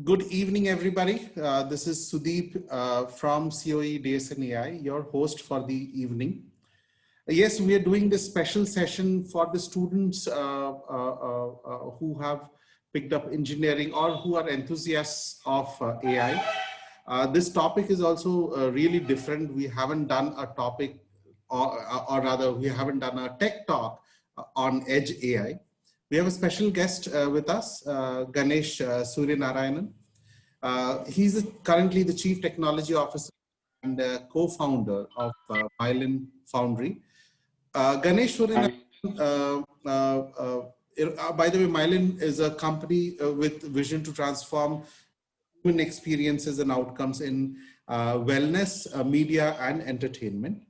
Good evening, everybody. This is Sudeep from COE DSN AI, your host for the evening. Yes, we are doing this special session for the students who have picked up engineering or who are enthusiasts of AI. This topic is also really different. We haven't done a topic, or rather, we haven't done a tech talk on Edge AI. We have a special guest with us, Ganesh Suryanarayanan. He's currently the Chief Technology Officer and co-founder of Myelin Foundry. Ganesh Suryanarayanan, by the way, Myelin is a company with vision to transform human experiences and outcomes in wellness, media, and entertainment.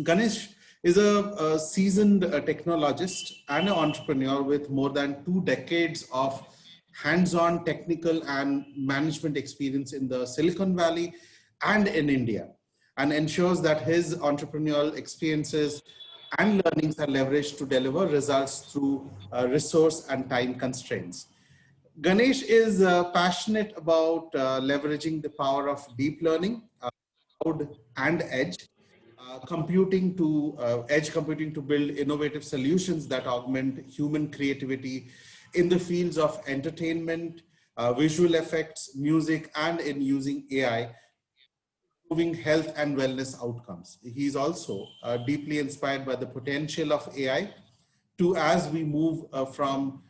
Ganesh is a seasoned technologist and an entrepreneur with more than 2 decades of hands-on technical and management experience in the Silicon Valley and in India, and ensures that his entrepreneurial experiences and learnings are leveraged to deliver results through resource and time constraints. Ganesh is passionate about leveraging the power of deep learning, cloud and edge computing to build innovative solutions that augment human creativity in the fields of entertainment, visual effects, music, and in using AI, improving health and wellness outcomes. He is also deeply inspired by the potential of AI as we move from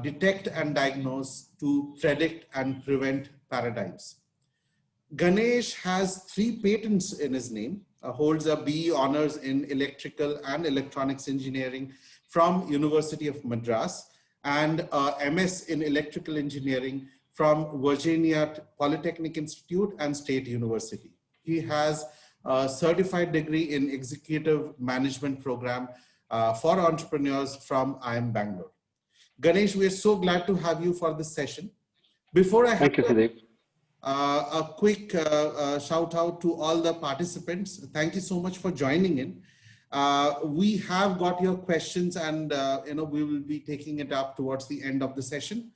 detect and diagnose to predict and prevent paradigms. Ganesh has 3 patents in his name, holds a BE honors in electrical and electronics engineering from University of Madras, and MS in electrical engineering from Virginia Polytechnic Institute and State University. He has a certified degree in executive management program for entrepreneurs from IIM Bangalore. Ganesh, we are so glad to have you for this session. Before I Thank you, Sudeep. A quick shout out to all the participants. Thank you so much for joining in. We have got your questions, and we will be taking it up towards the end of the session.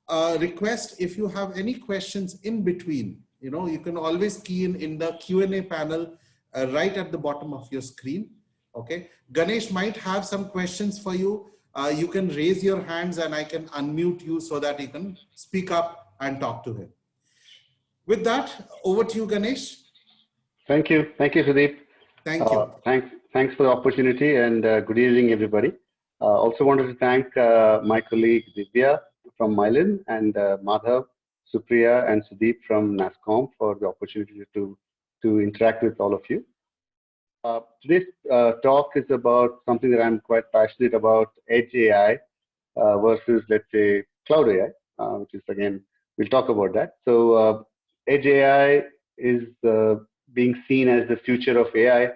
Request, if you have any questions in between, you can always key in the Q&A panel right at the bottom of your screen. Okay, Ganesh might have some questions for you. You can raise your hands and I can unmute you so that you can speak up and talk to him. With that, over to you, Ganesh. Thank you, Sudeep. Thank you. Thanks for the opportunity, and good evening, everybody. Also wanted to thank my colleague Divya from Myelin and Madhav, Supriya, and Sudeep from NASCOM for the opportunity to interact with all of you. Today's talk is about something that I'm quite passionate about: Edge AI versus, let's say, Cloud AI, which is, again, we'll talk about that. So Edge AI is being seen as the future of AI.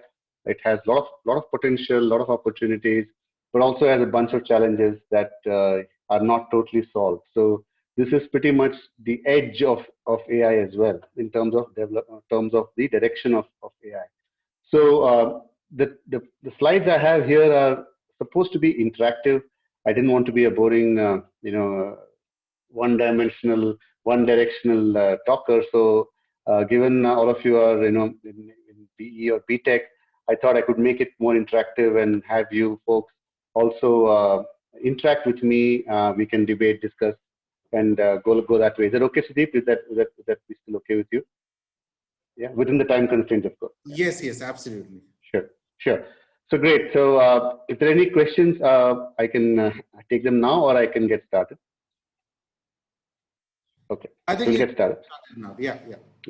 It has a lot of potential, a lot of opportunities, but also has a bunch of challenges that are not totally solved. So this is pretty much the edge of AI as well, in terms of the direction of AI. So the slides I have here are supposed to be interactive. I didn't want to be a boring, one-dimensional, one-directional talker. So given all of you are, in BE or BTech, I thought I could make it more interactive and have you folks also interact with me. We can debate, discuss, and go that way. Is that okay, Sudeep? Is that still okay with you? Yeah, within the time constraints, of course. Yes, absolutely. Sure. So great. So if there are any questions, I can take them now, or I can get started. Okay, I think we'll get started now. Yeah.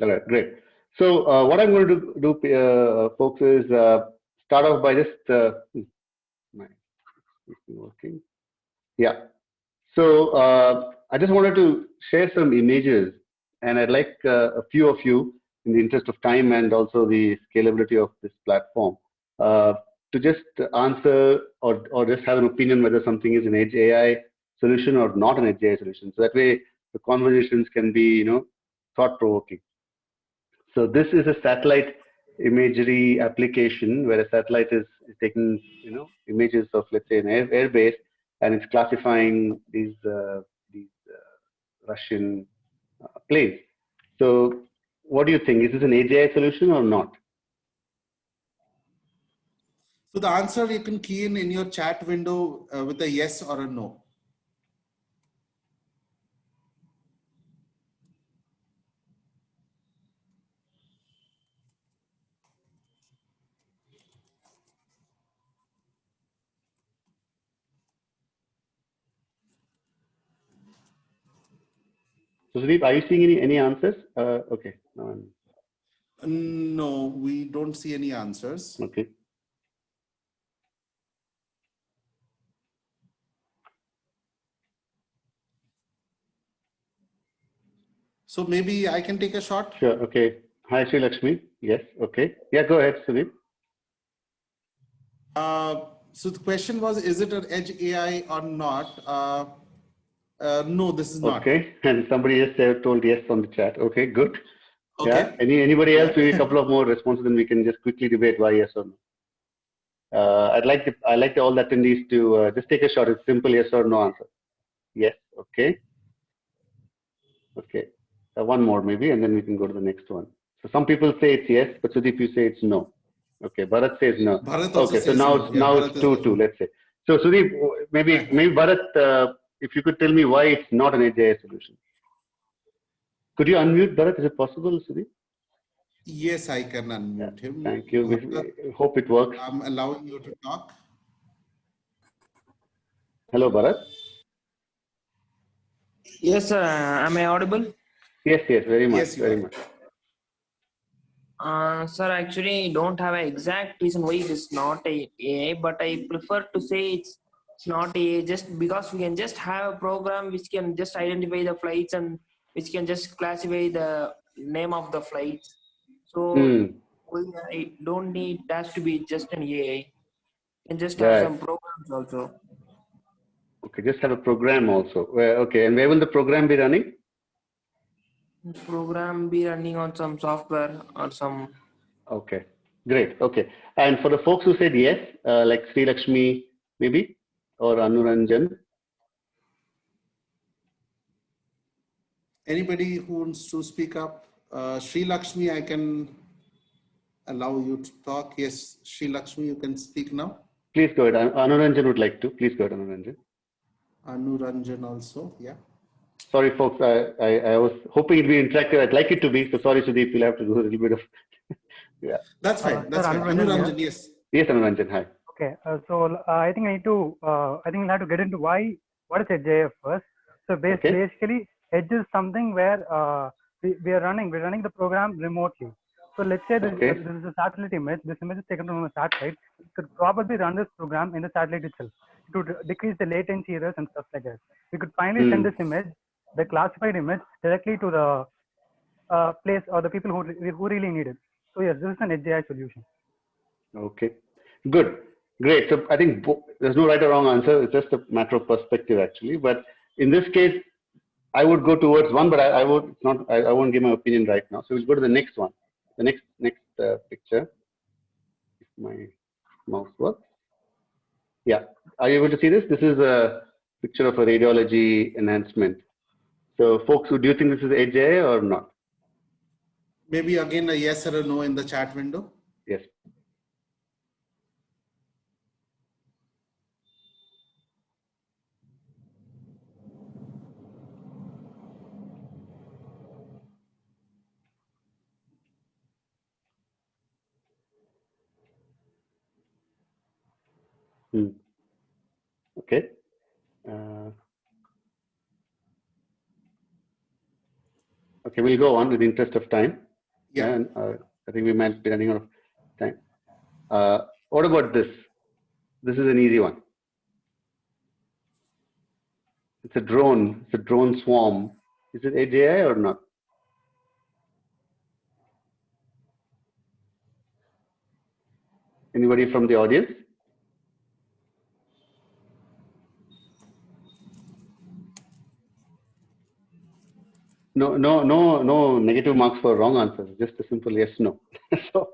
All right, great. So what I'm going to do, folks, is start off by just working. Yeah. So I just wanted to share some images, and I'd like a few of you, in the interest of time and also the scalability of this platform, to just answer or just have an opinion whether something is an Edge AI solution or not an Edge AI solution. So that way the conversations can be, thought-provoking. So this is a satellite imagery application where a satellite is taking, images of, let's say, an airbase, and it's classifying these Russian place. So what do you think? Is this an EdgeAI solution or not? So the answer you can key in your chat window with a yes or a no. So Sudeep, are you seeing any answers? Okay. No, we don't see any answers. Okay. So maybe I can take a shot. Sure. Okay. Hi, Sri Lakshmi. Yes. Okay. Yeah, go ahead, Sudeep. So the question was, is it an edge AI or not? No, this is not. Okay. And somebody just told yes on the chat. Okay, good. Okay. Yeah. Anybody else? Yeah. Maybe a couple of more responses, and we can just quickly debate why yes or no. I'd like all the attendees to just take a shot. It's simple yes or no answer. Yes. Okay. Okay. One more maybe, and then we can go to the next one. So some people say it's yes, but Sudeep, you say it's no. Okay. Bharat says no. Bharat also Okay. So says now no. it's Yeah, now Bharat it's is 2-2. Let's say. So Sudeep, maybe Bharat, if you could tell me why it's not an EdgeAI solution. Could you unmute Bharat? Is it possible, Sudeep? Yes, I can unmute him. Thank you. We hope it works. I'm allowing you to talk. Hello, Bharat. Yes, sir. Am I audible? Yes, very much, Yes, you very are. much. Sir, actually, don't have an exact reason why it is not a AI, but I prefer to say it's not AI just because we can just have a program which can just identify the flights and which can just classify the name of the flights. So I don't need that to be just an AI. You can just have some programs also. Okay, just have a program also. Okay, and where will the program be running? Program be running on some software or some. Okay, great. Okay, and for the folks who said yes, like Sri Lakshmi maybe or Anuranjan. Anybody who wants to speak up? Sri Lakshmi, I can allow you to talk. Yes, Sri Lakshmi, you can speak now. Please go ahead. Anuranjan would like to. Please go ahead, Anuranjan. Anuranjan also, yeah. Sorry, folks. I was hoping it'd be interactive. I'd like it to be. So sorry, Sudeep. We'll have to do a little bit of. Yeah. That's fine. That's sir, fine. Anuranjan, yes. Yes, Anuranjan. Hi. Okay, I think I need to. I think we'll have to get into what is EdgeAI first. So basically, Edge is something where we're running the program remotely. So let's say this is a satellite image. This image is taken from a satellite. You could probably run this program in the satellite itself. It would decrease the latency errors and stuff like that. We could finally send this image, the classified image, directly to the place or the people who really need it. So yes, this is an EdgeAI solution. Okay, good, great. So I think there's no right or wrong answer. It's just a matter of perspective, actually. But in this case, I would go towards one, but I would not. I won't give my opinion right now. So we'll go to the next one. The next picture. If my mouse works. Yeah, are you able to see this? This is a picture of a radiology enhancement. So, folks, do you think this is EdgeAI or not? Maybe again a yes or a no in the chat window. Yes. Okay. Okay, we'll go on with the interest of time. Yeah. And I think we might be running out of time. What about this? This is an easy one. It's a drone. It's a drone swarm. Is it EdgeAI or not? Anybody from the audience? No negative marks for wrong answers. Just a simple yes, no. So,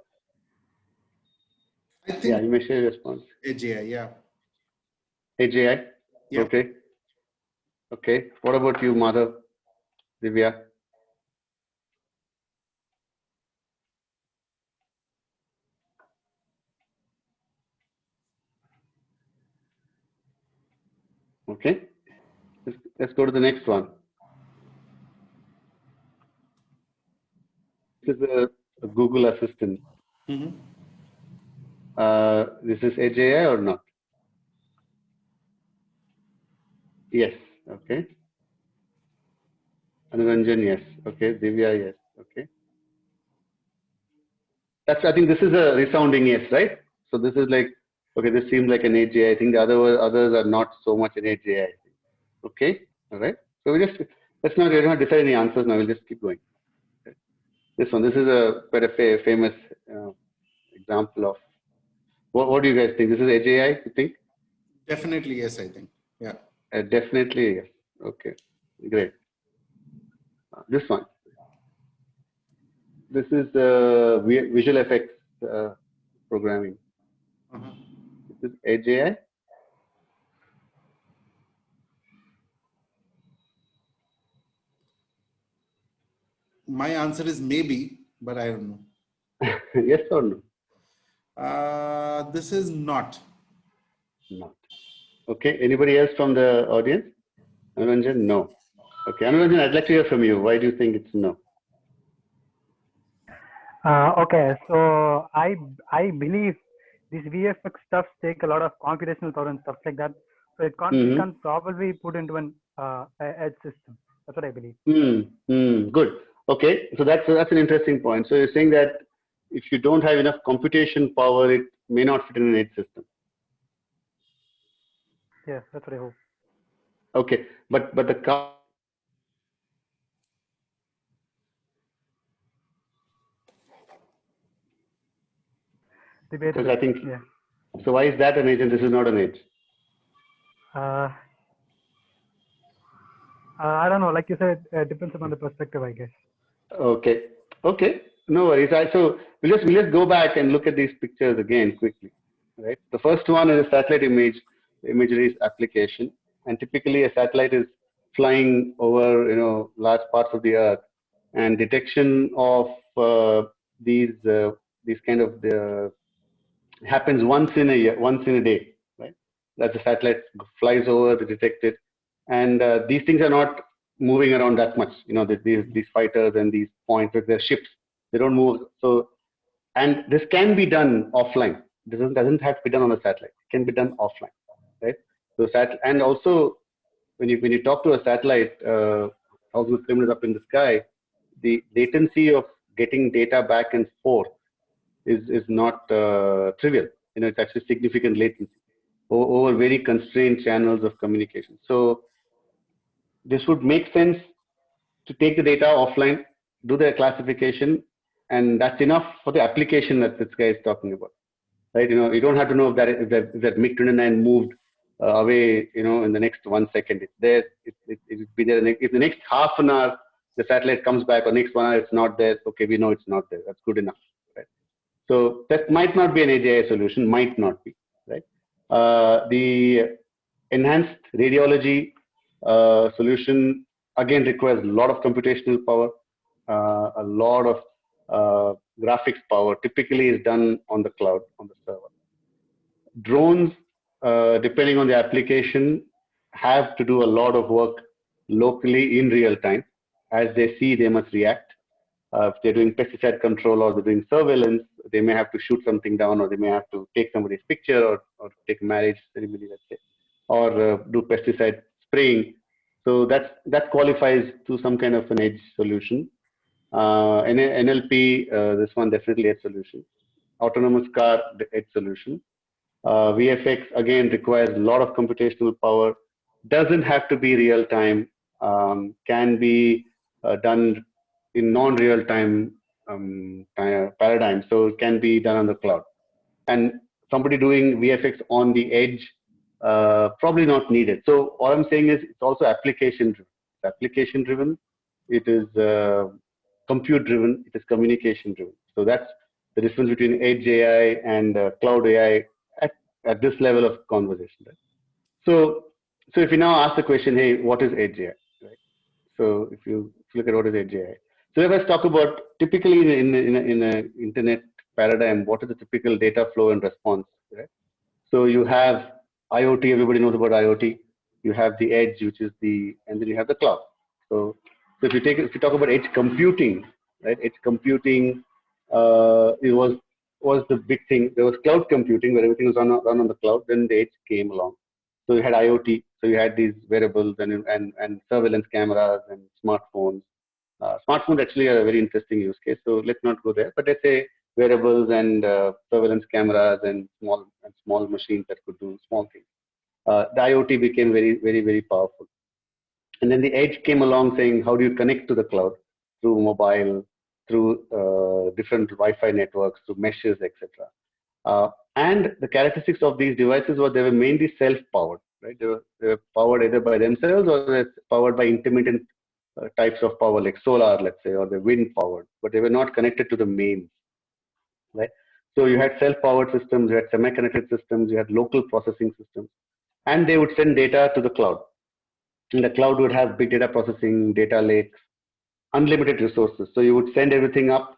I think yeah, you may share your response. EdgeAI, yeah. EdgeAI? Yeah. Okay. Okay. What about you, Madhav? Divya? Sir, Anuranjan, yeah. Okay. Okay. What about you, Madhav? Divya? Okay. Okay. What about you, Madhav? Divya? Okay. Okay. What about you, Madhav? Divya? Okay. Okay. What about you, Madhav? Divya? Okay. Okay, let's go to the next one. This is a Google Assistant. Mm-hmm. This is EdgeAI or not? Yes. Okay. Anuranjan, yes. Okay. Divya, yes. Okay. I think this is a resounding yes, right? So this is like, okay, this seems like an EdgeAI. I think the others are not so much an EdgeAI. Okay. All right. So we just, let's not decide any answers now. We'll just keep going. Okay. This one, this is quite a famous example of, what do you guys think? This is EdgeAI, you think? Definitely yes, I think. Yeah. Definitely yes. Okay. Great. This one. This is visual effects programming. Uh-huh. This is EdgeAI. My answer is maybe, but I don't know. Yes or no? This is not. Not. Okay. Anybody else from the audience? Anuranjan? No. Okay. Anuranjan, I'd like to hear from you. Why do you think it's no? Okay, so I believe these VFX stuff take a lot of computational power and stuff like that. So it can't probably put into an edge system. That's what I believe. Good. Okay. So that's an interesting point. So you're saying that if you don't have enough computation power, it may not fit in an edge system. Yes, that's what I hope. Okay. But the because I think, yeah. So why is that an edge and this is not an edge? I don't know. Like you said, it depends upon the perspective, I guess. Okay. Okay. No worries. So we'll just go back and look at these pictures again quickly. Right. The first one is a satellite imagery application, and typically a satellite is flying over large parts of the Earth, and detection of these kind of happens once in a day, right? That the satellite flies over, they detect it, and these things are not moving around that much. These fighters and these points with their ships, they don't move. So, and this can be done offline. This doesn't have to be done on a satellite. It can be done offline, right? So and also when you talk to a satellite, thousands of kilometers up in the sky, the latency of getting data back and forth is not trivial. It's actually significant latency over very constrained channels of communication. So this would make sense to take the data offline, do the classification, and that's enough for the application that this guy is talking about, right? You don't have to know if that MiG-29 moved away, in the next 1 second. It's there. It'll be there. If the next half an hour the satellite comes back, or next 1 hour it's not there, okay, we know it's not there. That's good enough, right? So that might not be an EdgeAI solution, might not be, right? The enhanced radiology solution again requires a lot of computational power, a lot of graphics power. Typically is done on the cloud, on the server. Drones, depending on the application, have to do a lot of work locally in real time. As they see, they must react. If they're doing pesticide control or they're doing surveillance, they may have to shoot something down, or they may have to take somebody's picture, or take a marriage ceremony, let's say, or do pesticide spraying. So that qualifies to some kind of an edge solution. NLP, this one definitely edge solution. Autonomous car, the edge solution. VFX again requires a lot of computational power. Doesn't have to be real time. Can be done in non-real time paradigm. So it can be done on the cloud. And somebody doing VFX on the edge, probably not needed. So all I'm saying is it's also application driven. It's application driven. It is compute driven. It is communication driven. So that's the difference between edge AI and cloud AI at this level of conversation. Right? So if you now ask the question, hey, what is edge AI? Right? So if you look at what is edge AI. So let's talk about typically in an internet paradigm, what is the typical data flow and response? Right? So you have IoT, everybody knows about IoT. you have the edge, which is and then you have the cloud. So if you talk about edge computing, right? Edge computing it was the big thing. There was cloud computing where everything was run on the cloud. Then the edge came along. So you had IoT. So you had these wearables and surveillance cameras and smartphones. Smartphones actually are a very interesting use case. So let's not go there. But let's say wearables and surveillance cameras and small machines that could do small things. The IoT became very, very, very powerful. And then the edge came along saying, how do you connect to the cloud through mobile, through different Wi-Fi networks, through meshes, etc. And the characteristics of these devices were they were mainly self-powered, right? They were powered either by themselves or they're powered by intermittent types of power like solar, let's say, or the wind powered, but they were not connected to the mains, right? So you had self-powered systems, you had semi-connected systems, you had local processing systems, and they would send data to the cloud. And the cloud would have big data processing, data lakes, unlimited resources. So you would send everything up,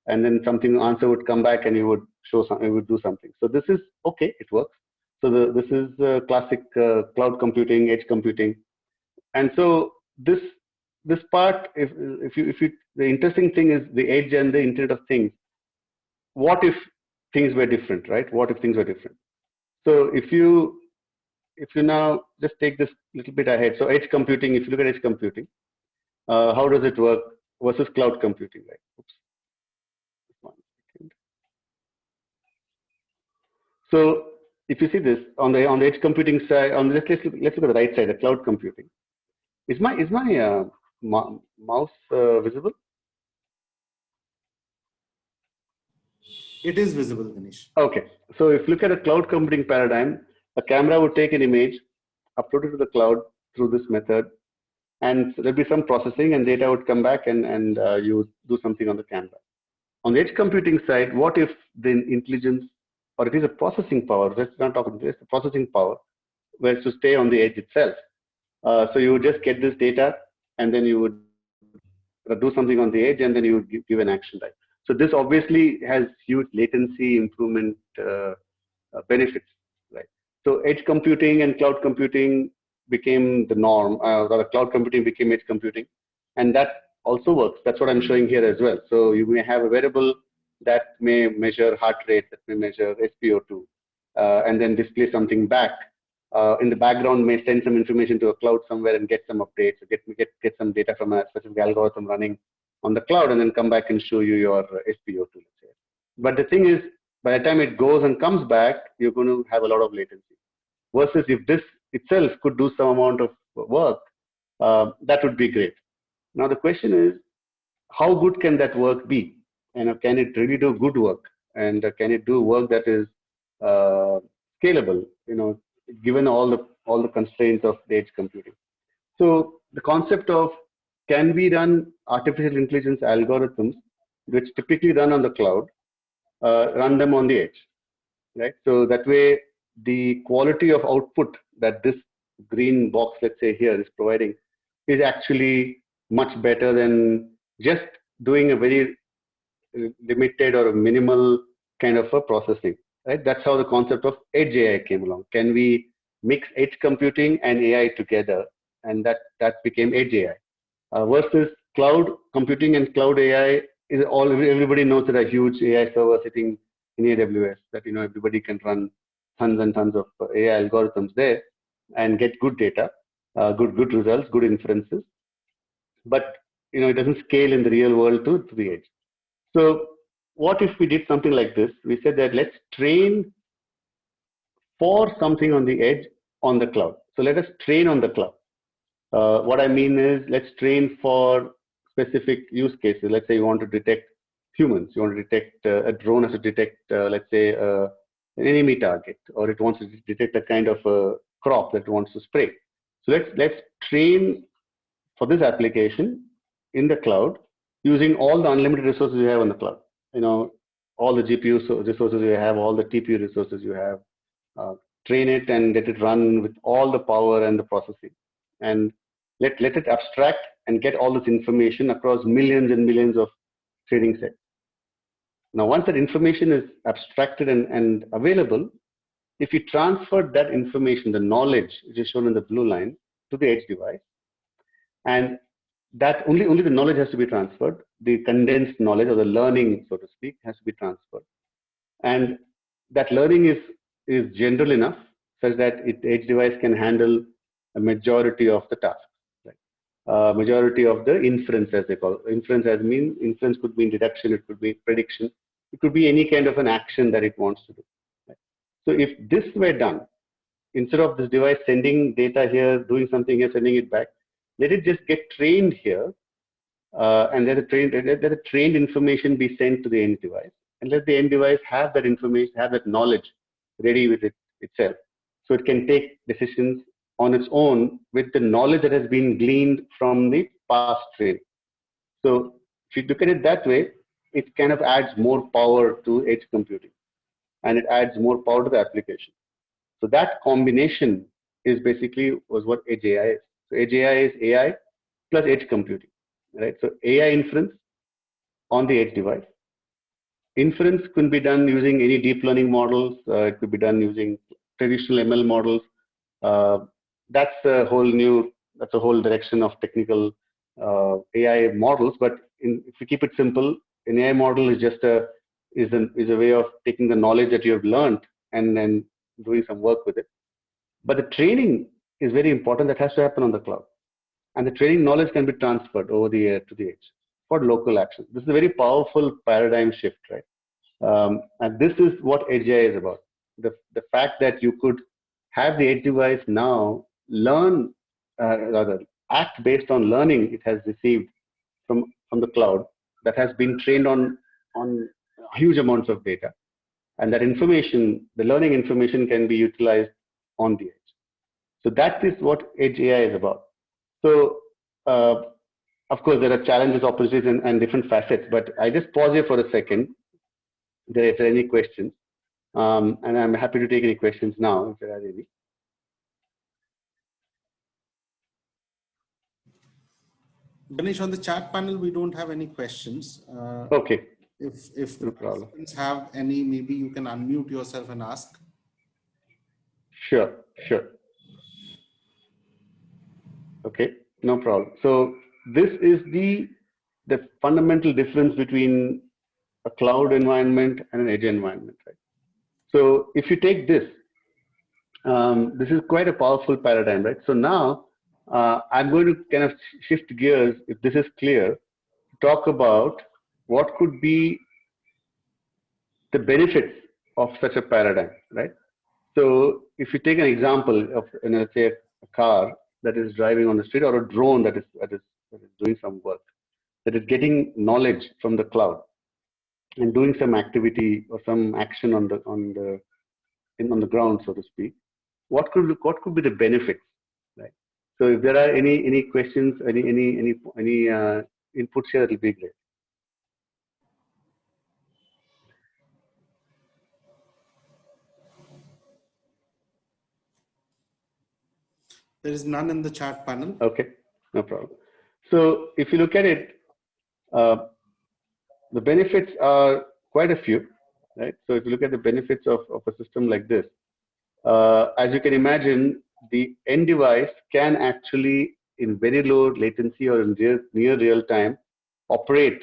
and then answer would come back, and you would do something. So this is okay, it works. So this is classic cloud computing, edge computing, and so this part, the interesting thing is the edge and the Internet of Things. What if things were different, right? What if things were different? So if you now just take this little bit ahead. So edge computing, if you look at edge computing, how does it work versus cloud computing, right? Oops. 1 second. So if you see this on the edge computing side, let's look at the right side, the cloud computing. Is my mouse visible? It is visible, Ganesh. Okay. So if you look at a cloud computing paradigm, a camera would take an image, upload it to the cloud through this method, and there'll be some processing and data would come back and you do something on the camera. On the edge computing side, what if the intelligence, or it is a processing power, let's not talk about this, the processing power, were to stay on the edge itself. So you would just get this data and then you would do something on the edge and then you would give an action, right? So this obviously has huge latency improvement benefits, right? So edge computing and cloud computing became the norm, or cloud computing became edge computing, and that also works. That's what I'm showing here as well. So you may have a wearable that may measure heart rate, that may measure SpO2, and then display something back. In the background, may send some information to a cloud somewhere and get some updates, get some data from a specific algorithm running on the cloud, and then come back and show you your SpO2, let's say. But the thing is, by the time it goes and comes back, you're going to have a lot of latency. Versus if this itself could do some amount of work, that would be great. Now the question is, how good can that work be? And can it really do good work? And can it do work that is scalable? Given all the constraints of the edge computing. So the concept of, can we run artificial intelligence algorithms which typically run on the cloud, run them on the edge, right? So that way the quality of output that this green box, let's say here, is providing is actually much better than just doing a very limited or a minimal kind of a processing, right? That's how the concept of EdgeAI came along. Can we mix edge computing and AI together? And that became EdgeAI. Versus cloud computing and cloud AI is everybody knows that a huge AI server sitting in AWS that everybody can run tons and tons of AI algorithms there and get good data, good results, good inferences. But it doesn't scale in the real world to the edge. So what if we did something like this? We said that let's train for something on the edge on the cloud. So let us train on the cloud. What I mean is, let's train for specific use cases. Let's say you want to detect humans. You want to detect a drone has to detect, let's say, an enemy target, or it wants to detect a kind of a crop that it wants to spray. So let's train for this application in the cloud using all the unlimited resources you have on the cloud. All the GPU resources you have, all the TPU resources you have. Train it and let it run with all the power and the processing, and let it abstract and get all this information across millions and millions of training sets. Now, once that information is abstracted and available, if you transfer that information, the knowledge, which is shown in the blue line, to the edge device, and that only the knowledge has to be transferred, the condensed knowledge or the learning, so to speak, has to be transferred. And that learning is general enough such that the edge device can handle a majority of the tasks. Right? Majority of the inference, as they call it. Inference inference could mean deduction, it could be prediction, it could be any kind of an action that it wants to do. Right? So if this were done, instead of this device sending data here, doing something here, sending it back, let it just get trained here, and let the trained information be sent to the end device, and let the end device have that information, have that knowledge ready with itself, so it can take decisions on its own with the knowledge that has been gleaned from the past training. So if you look at it that way, it kind of adds more power to edge computing, and it adds more power to the application. So that combination is basically what EdgeAI is. So EdgeAI is AI plus edge computing, right? So AI inference on the edge device. Inference could be done using any deep learning models. It could be done using traditional ML models. That's a whole direction of technical AI models. But if you keep it simple, an AI model is just a way of taking the knowledge that you have learned and then doing some work with it. But the training is very important. That has to happen on the cloud, and the training knowledge can be transferred over the air to the edge for local action. This is a very powerful paradigm shift, right? And this is what EdgeAI is about. The fact that you could have the edge device now learn, rather act based on learning it has received from the cloud that has been trained on huge amounts of data. And that information, the learning information, can be utilized on the edge. So that is what EdgeAI is about. So, of course, there are challenges, opportunities, and different facets. But I just pause here for a second. If there are any questions, and I'm happy to take any questions now if there are any. Ganesh, on the chat panel, we don't have any questions. Okay. If no problem. Participants have any, maybe you can unmute yourself and ask. Sure. Okay, no problem. So this is the fundamental difference between a cloud environment and an edge environment, right? So if you take this, this is quite a powerful paradigm, right? So now I'm going to kind of shift gears, if this is clear, to talk about what could be the benefits of such a paradigm, right? So if you take an example of, let's say, a car that is driving on the street, or a drone that is doing some work, that is getting knowledge from the cloud and doing some activity or some action on the ground, so to speak, what could be the benefits, right? So if there are any questions, any inputs here, it will be great. There is none in the chat panel. Okay, no problem. So if you look at it, the benefits are quite a few, right? So if you look at the benefits of a system like this, as you can imagine, the end device can actually, in very low latency or in near real time, operate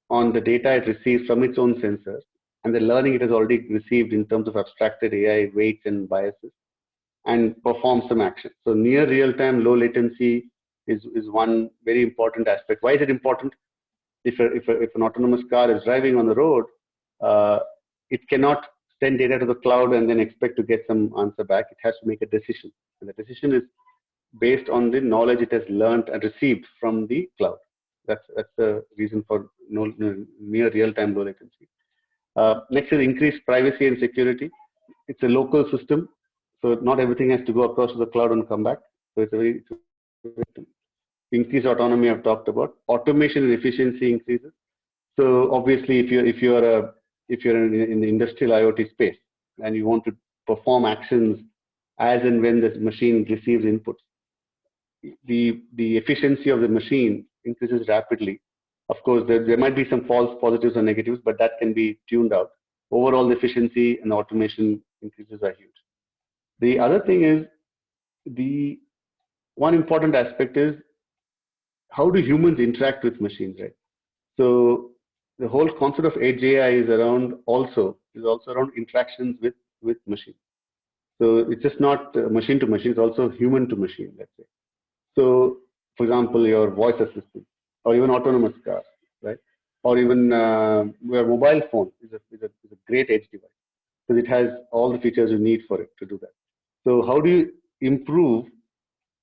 on the data it receives from its own sensors and the learning it has already received in terms of abstracted AI weights and biases, and perform some action. So near real time, low latency is one very important aspect. Why is it important? If an autonomous car is driving on the road, it cannot send data to the cloud and then expect to get some answer back. It has to make a decision, and the decision is based on the knowledge it has learned and received from the cloud. That's the reason for near real-time low latency. Next is increased privacy and security. It's a local system, so not everything has to go across to the cloud and come back. So it's a very increased autonomy I've talked about. Automation and efficiency increases. So obviously, if you're in the industrial IoT space and you want to perform actions as and when the machine receives inputs, the efficiency of the machine increases rapidly. Of course, there might be some false positives or negatives, but that can be tuned out. Overall, the efficiency and automation increases are huge. The other thing is, the one important aspect is how do humans interact with machines, right? So the whole concept of EdgeAI is also around interactions with machines. So it's just not machine to machine; it's also human to machine, let's say. So, for example, your voice assistant, or even autonomous cars, right? Or even your mobile phone is a great edge device because it has all the features you need for it to do that. So, how do you improve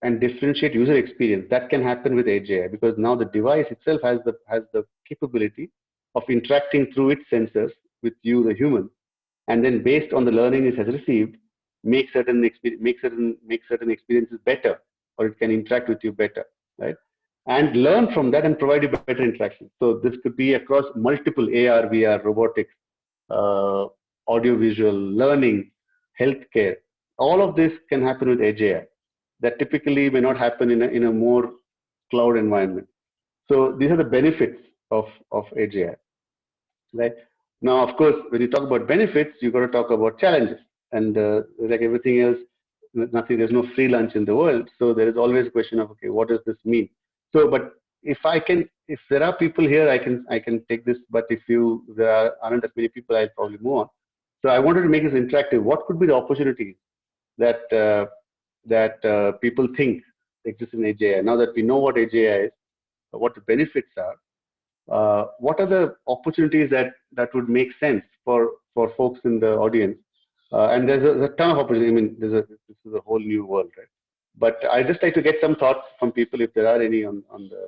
and differentiate user experience? That can happen with Edge AI because now the device itself has the capability of interacting through its sensors with you, the human, and then based on the learning it has received, make certain experiences better, or it can interact with you better, right? And learn from that and provide you better interaction. So this could be across multiple AR, VR, robotics, uh, audiovisual, learning, healthcare. All of this can happen with Edge AI that typically may not happen in a more cloud environment. So these are the benefits of Edge AI, right? Now, of course, when you talk about benefits, you've got to talk about challenges. And like everything else, there's no free lunch in the world. So there is always a question of, okay, what does this mean? So, but if there are people here, I can take this. But if there aren't as many people, I'll probably move on. So I wanted to make this interactive. What could be the opportunities that people think exist in Edge AI? Now that we know what Edge AI is, what the benefits are, what are the opportunities that would make sense for folks in the audience? And there's a ton of opportunities. I mean, this is a whole new world, right? But I just like to get some thoughts from people, if there are any on the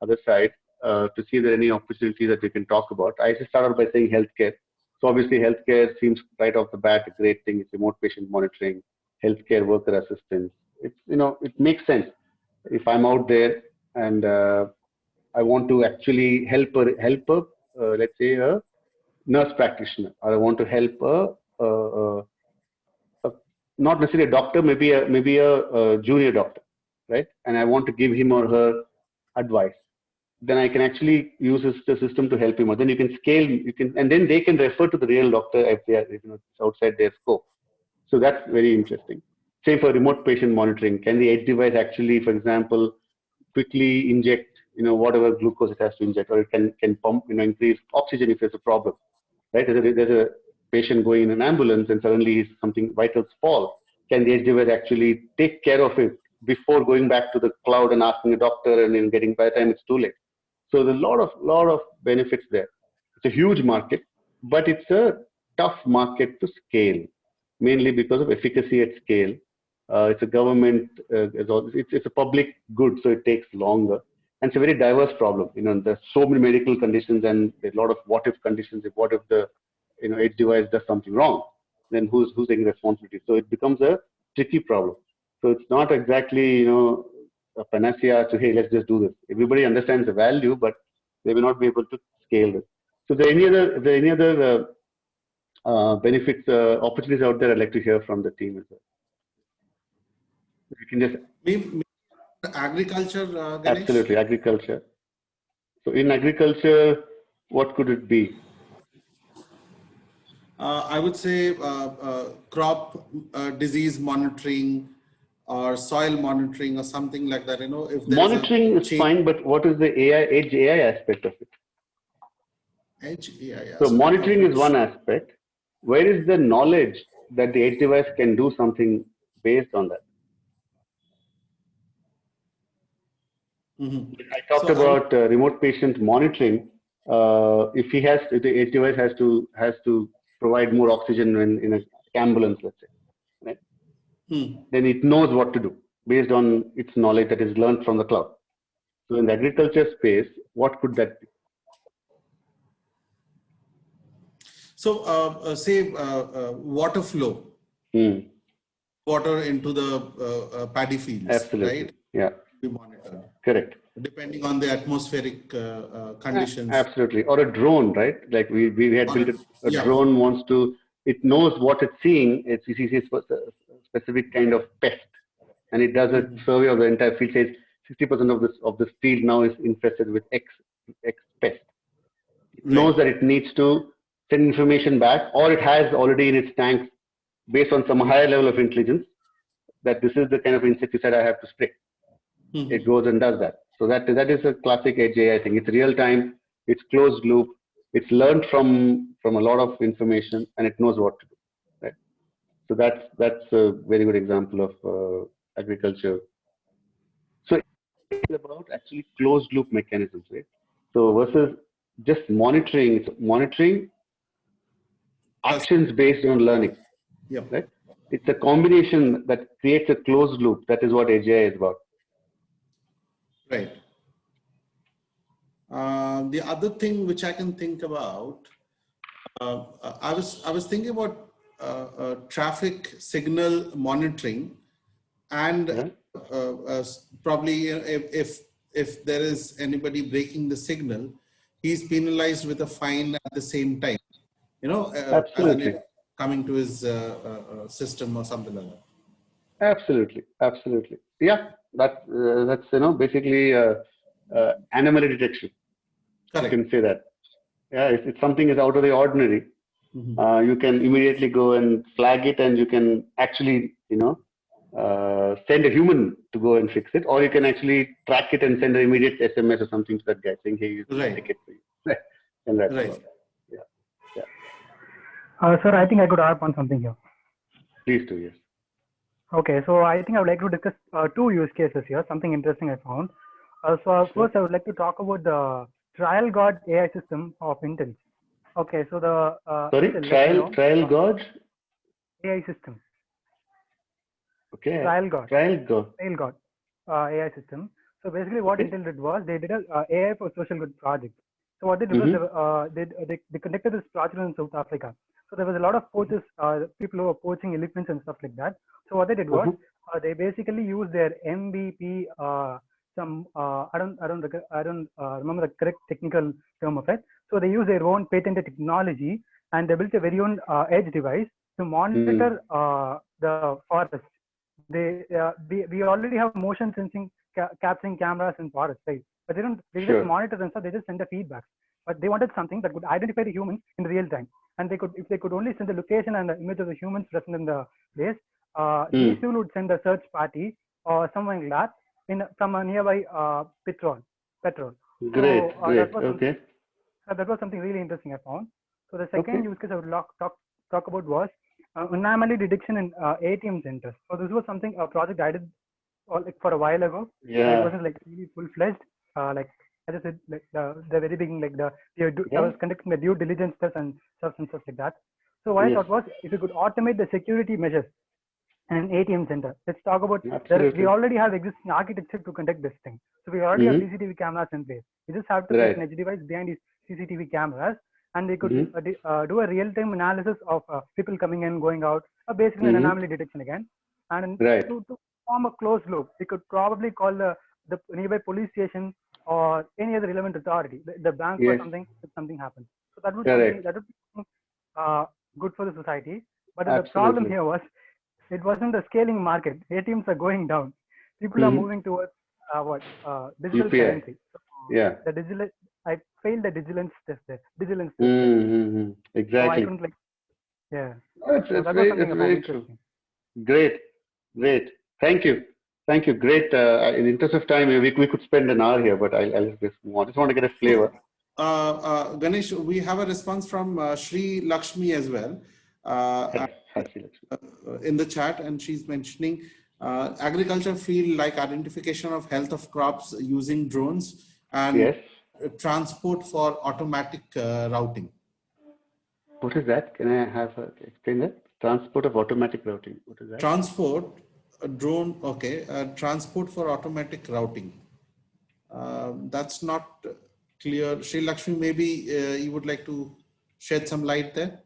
other side, to see if there are any opportunities that we can talk about. I just started by saying healthcare. So obviously, healthcare seems right off the bat a great thing. It's remote patient monitoring, healthcare worker assistance. It makes sense. If I'm out there and I want to actually help let's say a nurse practitioner, or I want to help not necessarily a doctor, maybe a junior doctor, right? And I want to give him or her advice. Then I can actually use the system to help him. Or then you can scale, and then they can refer to the real doctor if it's outside their scope. So that's very interesting. Same for remote patient monitoring. Can the edge device actually, for example, quickly inject, whatever glucose it has to inject, or it can pump, increase oxygen if there's a problem, right? There's a patient going in an ambulance and suddenly something vitals fall. Can the edge device actually take care of it before going back to the cloud and asking a doctor and then getting, by the time it's too late? So there's a lot of benefits there. It's a huge market, but it's a tough market to scale, mainly because of efficacy at scale. It's a government, it's a public good, so it takes longer. And it's a very diverse problem. There's so many medical conditions and there's a lot of what if conditions. What if the edge device does something wrong? Then who's taking responsibility? So it becomes a tricky problem. So it's not exactly a panacea to, hey, let's just do this. Everybody understands the value, but they may not be able to scale this. So there any other benefits, opportunities out there? I'd like to hear from the team as well. You can just maybe agriculture, Ganesh? Absolutely, agriculture. So in agriculture, what could it be? I would say crop disease monitoring or soil monitoring or something like that. If Monitoring is fine, but what is the edge AI aspect of it? Edge AI. So monitoring is one aspect. Where is the knowledge that the edge device can do something based on that? Mm-hmm. I talked about remote patient monitoring. If the edge device has to provide more oxygen in an ambulance, let's say, right? Then it knows what to do based on its knowledge that is learned from the cloud. So in the agriculture space, what could that be? So say water flow, water into the paddy fields, Absolutely. right? Yeah. Be monitored. Correct. Depending on the atmospheric conditions. Absolutely. Or a drone, right? Like we had built a drone it knows what it's seeing. It sees a specific kind of pest, and it does a survey of the entire field. Says 60% of this field now is infested with X pest. It knows that it needs to send information back, or it has already in its tanks based on some higher level of intelligence that this is the kind of insecticide I have to spray. It goes and does that. So that is a classic EdgeAI thing. It's real time, it's closed loop, it's learned from a lot of information, and it knows what to do. Right. So that's a very good example of agriculture. So it's about actually closed loop mechanisms, right? So versus just monitoring, actions based on learning. Yep. Right? It's a combination that creates a closed loop. That is what EdgeAI is about. Right. The other thing which I can think about, I was thinking about traffic signal monitoring, and probably if there is anybody breaking the signal, he's penalized with a fine at the same time. Absolutely. Coming to his system or something like that. Absolutely. Yeah, that's basically anomaly detection. Correct. You can say that. Yeah, if something is out of the ordinary, you can immediately go and flag it, and you can actually send a human to go and fix it, or you can actually track it and send an immediate SMS or something to that guy saying, "Hey, here's a ticket for you." And that's right. Sir, I think I could harp on something here. Please do, yes. Okay, so I think I would like to discuss two use cases here, something interesting I found. First, I would like to talk about the trial guard AI system of Intel. Okay, so the sorry, trial guard AI system. Okay. Trial guard AI system. So basically, what Intel did was they did a AI for social good project. So what they did was they conducted this project in South Africa. So there was a lot of poachers, people who were poaching elephants and stuff like that. So what they did was they basically used their MVP. I don't remember the correct technical term of it. So they used their own patented technology, and they built a very own edge device to monitor the forest. We already have motion sensing capturing cameras in forest, right? But they just monitor them, so they just send the feedback. But they wanted something that could identify the humans in real time, and if they could only send the location and the image of the humans present in the place, these people would send a search party or something like that from a nearby petrol. Great. That was something really interesting I found. So the second use case I would talk about was anomaly detection in ATM centers. So this was something a project I did for a while ago. Yeah. It wasn't like really full-fledged. Like I just said, like the very beginning, like I was conducting the due diligence tests and stuff like that. So what I thought was, if you could automate the security measures in an ATM center, let's talk about we already have existing architecture to conduct this thing. So we already have CCTV cameras in place. We just have to place an edge device behind these CCTV cameras, and we could do a real-time analysis of people coming in, going out, basically an anomaly detection again. And to form a closed loop, we could probably call the nearby police station or any other relevant authority, the bank or something, if something happens. So that would be good for the society. But the problem here was, it wasn't a scaling market. ATMs are going down. People are moving towards digital currency. So the digital, I failed the vigilance test there. Exactly. So I couldn't It's very true. Great. Thank you. Great. In the interest of time, we could spend an hour here, but I'll just move on. Just want to get a flavor. Ganesh, we have a response from Sri Lakshmi as well in the chat, and she's mentioning agriculture field like identification of health of crops using drones and transport for automatic routing. What is that? Can I have explain that? Transport of automatic routing. What is that? Transport drone. Okay, transport for automatic routing. That's not clear. Sri Lakshmi, maybe you would like to shed some light there.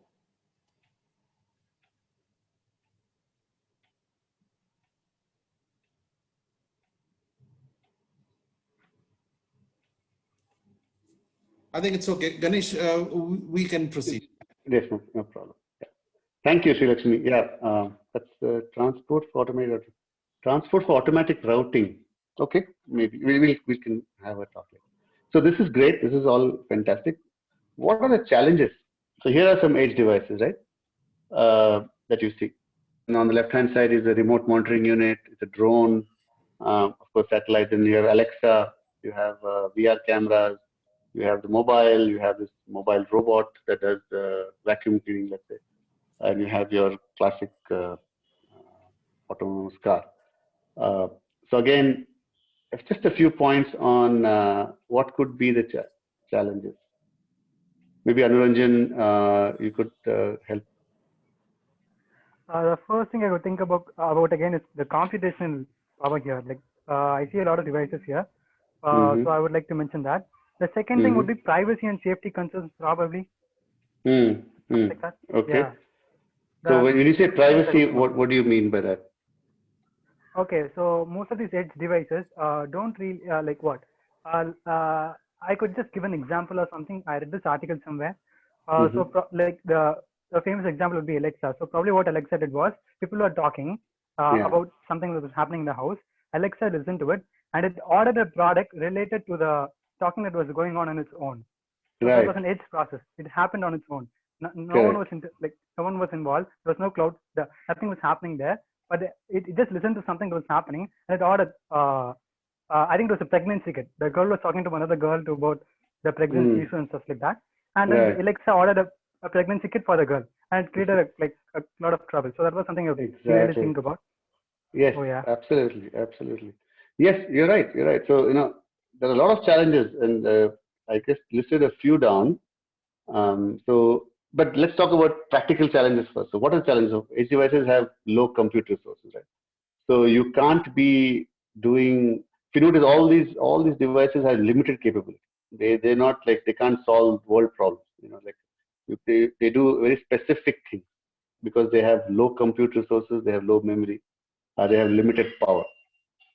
I think it's okay. Ganesh, we can proceed. Yes, no problem. Yeah. Thank you, Sri Lakshmi. Yeah, that's transport for automatic routing. Okay, maybe we can have a talk later. So this is great. This is all fantastic. What are the challenges? So here are some edge devices, right? That you see. on the left-hand side is a remote monitoring unit. It's a drone, of course, satellite. Then you have Alexa. You have VR cameras. You have the mobile. You have this mobile robot that does vacuum cleaning, let's say, and you have your classic autonomous car. So again, just a few points on what could be the challenges. Maybe Anuranjan, you could help. The first thing I would think about again is the computational power here. Like I see a lot of devices here, so I would like to mention that. The second thing would be privacy and safety concerns, probably. Like that. Okay. Yeah. So when you say privacy, what do you mean by that? Okay, so most of these edge devices don't really like what. I could just give an example or something. I read this article somewhere. Like the famous example would be Alexa. So probably what Alexa did was people were talking about something that was happening in the house. Alexa listened to it and it ordered a product related to the talking that was going on its own. So that was an edge process. It happened on its own. No one was no one was involved. There was no cloud. Nothing was happening there. But it just listened to something that was happening and it ordered. I think it was a pregnancy kit. The girl was talking to another girl about the pregnancy issue and stuff like that. And then Alexa ordered a pregnancy kit for the girl, and it created a lot of trouble. So that was something I really think about. Yes, absolutely. Yes, you're right. So there are a lot of challenges, and I just listed a few down. But let's talk about practical challenges first. So what are the challenges? Edge devices have low compute resources, right? So you can't be doing. If you notice, all these devices have limited capability. They're not like they can't solve world problems. They do very specific things because they have low compute resources, they have low memory, they have limited power,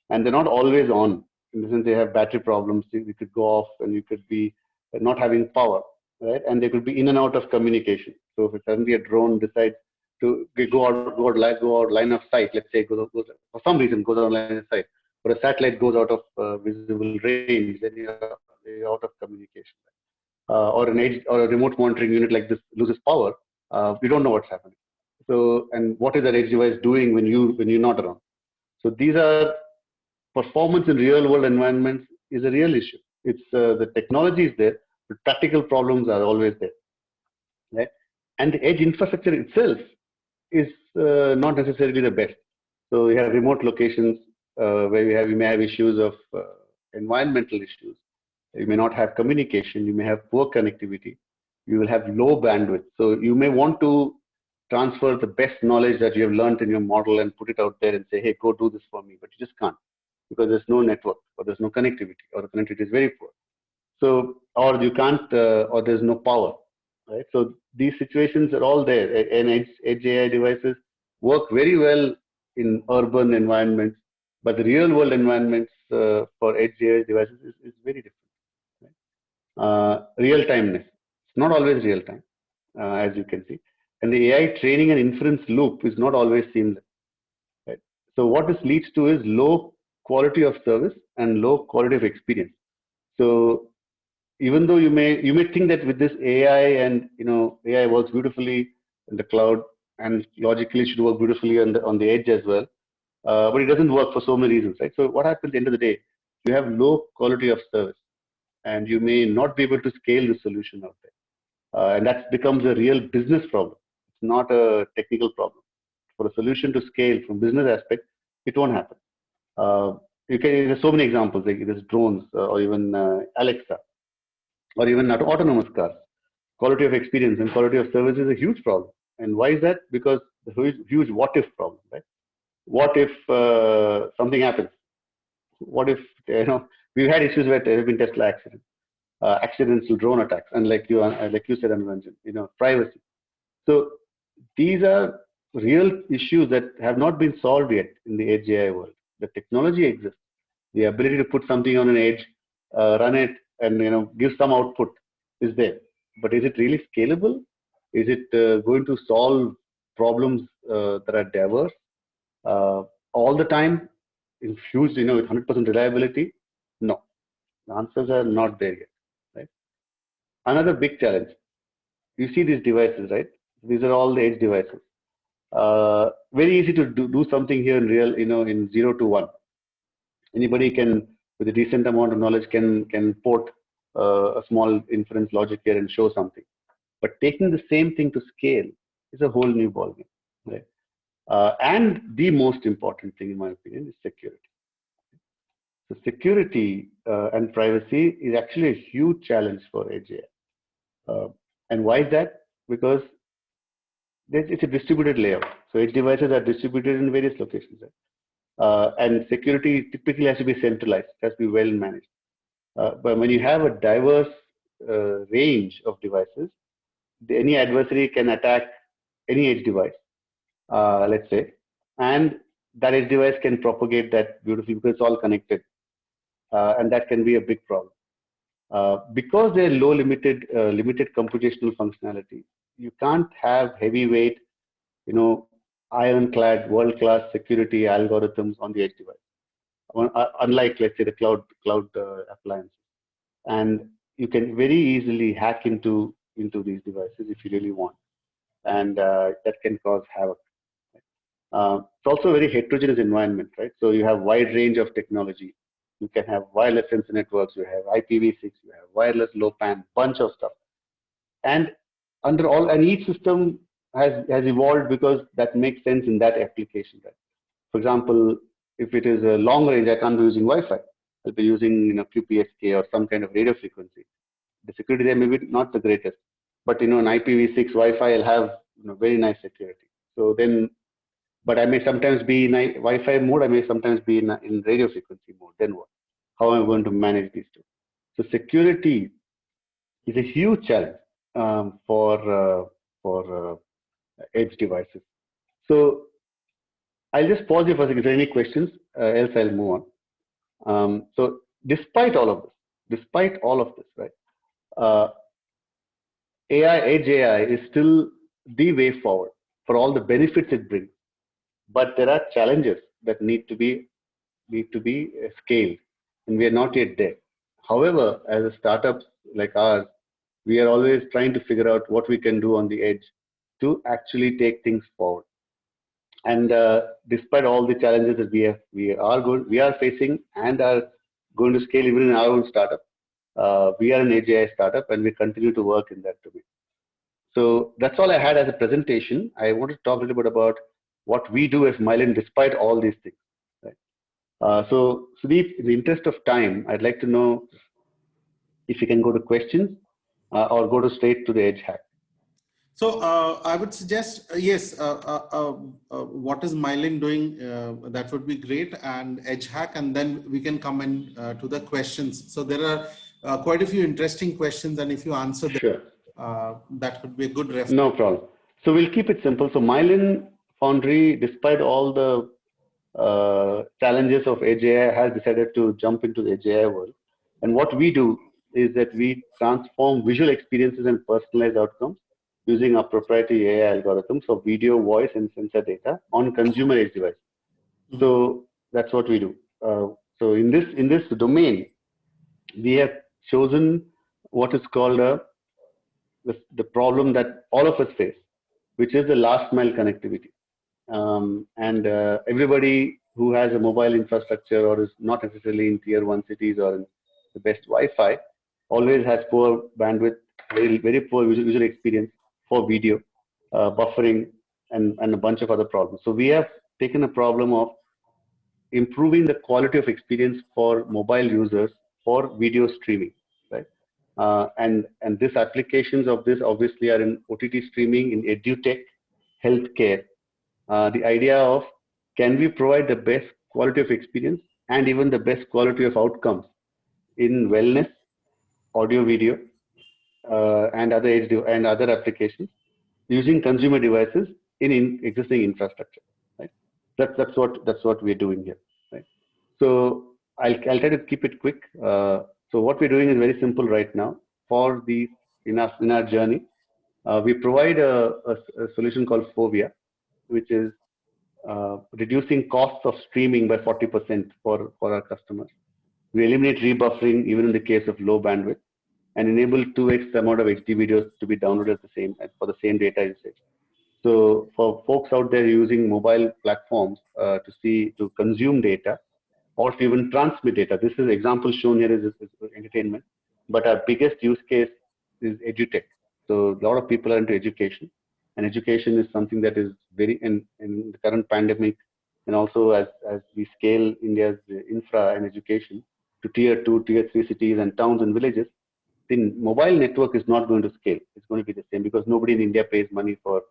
and they're not always on. In the sense, they have battery problems. You could go off, and you could be not having power, right? And they could be in and out of communication. So if suddenly a drone decides to go out line of sight, let's say goes for some reason goes out line of sight, or a satellite goes out of visible range, then you're out of communication. Or an edge or a remote monitoring unit like this loses power, we don't know what's happening. So, and what is that edge device doing when you're not around? So these are performance in real world environments is a real issue. It's the technology is there, but practical problems are always there, right? And the edge infrastructure itself is not necessarily the best. So you have remote locations where you may have issues of environmental issues. You may not have communication. You may have poor connectivity. You will have low bandwidth. So you may want to transfer the best knowledge that you have learned in your model and put it out there and say, hey, go do this for me. But you just can't because there's no network or there's no connectivity or the connectivity is very poor. So, or you can't, or there's no power, right? So these situations are all there. And EdgeAI devices work very well in urban environments, but the real world environments for EdgeAI devices is very different. Real-timeness. It's not always real-time, as you can see. And the AI training and inference loop is not always seamless. Right? So what this leads to is low quality of service and low quality of experience. So even though you may think that with this AI and AI works beautifully in the cloud and logically should work beautifully on the edge as well, but it doesn't work for so many reasons, right? So what happens at the end of the day? You have low quality of service, and you may not be able to scale the solution out there. And that becomes a real business problem. It's not a technical problem. For a solution to scale from business aspect, it won't happen. There's so many examples, like there's drones or even Alexa, or even autonomous cars. Quality of experience and quality of service is a huge problem. And why is that? Because the huge what if problem, right? What if something happens? What if, we've had issues where there have been Tesla accidents. Accidental drone attacks, and like you said, Anuranjan, privacy. So these are real issues that have not been solved yet in the edge AI world. The technology exists, the ability to put something on an edge, run it, and give some output is there. But is it really scalable? Is it going to solve problems that are diverse all the time, in huge, with 100% reliability? No, the answers are not there yet. Another big challenge. You see these devices, right? These are all the edge devices. very easy to do something here in real, in 0 to 1. Anybody can, with a decent amount of knowledge, can port a small inference logic here and show something. But taking the same thing to scale is a whole new ballgame, right? And the most important thing, in my opinion, is security. So security and privacy is actually a huge challenge for EdgeAI. And why is that? Because it's a distributed layout. So edge devices are distributed in various locations. Right? And security typically has to be centralized, it has to be well managed. But when you have a diverse range of devices, any adversary can attack any edge device, let's say, and that edge device can propagate that beautifully because it's all connected. And that can be a big problem. Because they're low limited computational functionality, you can't have heavyweight, ironclad, world-class security algorithms on the edge device. Unlike, let's say, the cloud appliances, and you can very easily hack into these devices if you really want, and that can cause havoc. It's also a very heterogeneous environment, right? So you have wide range of technology. You can have wireless sensor networks, you have IPv6, you have wireless low PAN, bunch of stuff. And each system has evolved because that makes sense in that application, right? For example, if it is a long range, I can't be using Wi-Fi. I'll be using QPSK or some kind of radio frequency. The security there may be not the greatest, but an IPv6 Wi-Fi will have very nice security. So then, but I may sometimes be in Wi-Fi mode, I may sometimes be in radio frequency mode. Then what? How am I going to manage these two? So security is a huge challenge for edge devices. So I'll just pause here for a second. If there are any questions, else I'll move on. So despite all of this, right? Edge AI is still the way forward for all the benefits it brings. But there are challenges that need to be scaled, and we are not yet there. However, as a startup like ours, we are always trying to figure out what we can do on the edge to actually take things forward. And despite all the challenges that we are facing and are going to scale even in our own startup, we are an EdgeAI startup, and we continue to work in that domain. So that's all I had as a presentation. I want to talk a little bit about what we do as Myelin despite all these things. Right? So Sudeep, in the interest of time, I'd like to know if you can go to questions or go to straight to the edge hack. So I would suggest, yes, what is Myelin doing? That would be great, and edge hack, and then we can come in to the questions. So there are quite a few interesting questions, and if you answer them, sure. That would be a good reference. No problem. So we'll keep it simple. So Myelin Foundry, despite all the challenges of EdgeAI, has decided to jump into the EdgeAI world. And what we do is that we transform visual experiences and personalized outcomes using our proprietary AI algorithms for video, voice, and sensor data on consumer edge devices. Mm-hmm. So that's what we do. So in this domain, we have chosen what is called the problem that all of us face, which is the last mile connectivity. And everybody who has a mobile infrastructure or is not necessarily in tier 1 cities or in the best Wi-Fi always has poor bandwidth, very, very poor user experience for video, buffering, and a bunch of other problems. So we have taken a problem of improving the quality of experience for mobile users for video streaming, right? And these applications of this obviously are in OTT streaming, in edutech, healthcare. The idea of, can we provide the best quality of experience and even the best quality of outcomes in wellness, audio, video, and other applications using consumer devices in existing infrastructure, right? That's what we're doing here, right? So I'll try to keep it quick. So what we're doing is very simple right now. For in our journey, we provide a solution called Fovea, which is reducing costs of streaming by 40% for our customers. We eliminate rebuffering even in the case of low bandwidth, and enable 2x the amount of HD videos to be downloaded for the same data usage. So for folks out there using mobile platforms to consume data or to even transmit data, this is example shown here is entertainment, but our biggest use case is edutech. So a lot of people are into education, and education is something that is very in the current pandemic, and also as we scale India's infra and education to tier 2, tier 3 cities and towns and villages, the mobile network is not going to scale. It's going to be the same because nobody in India pays money for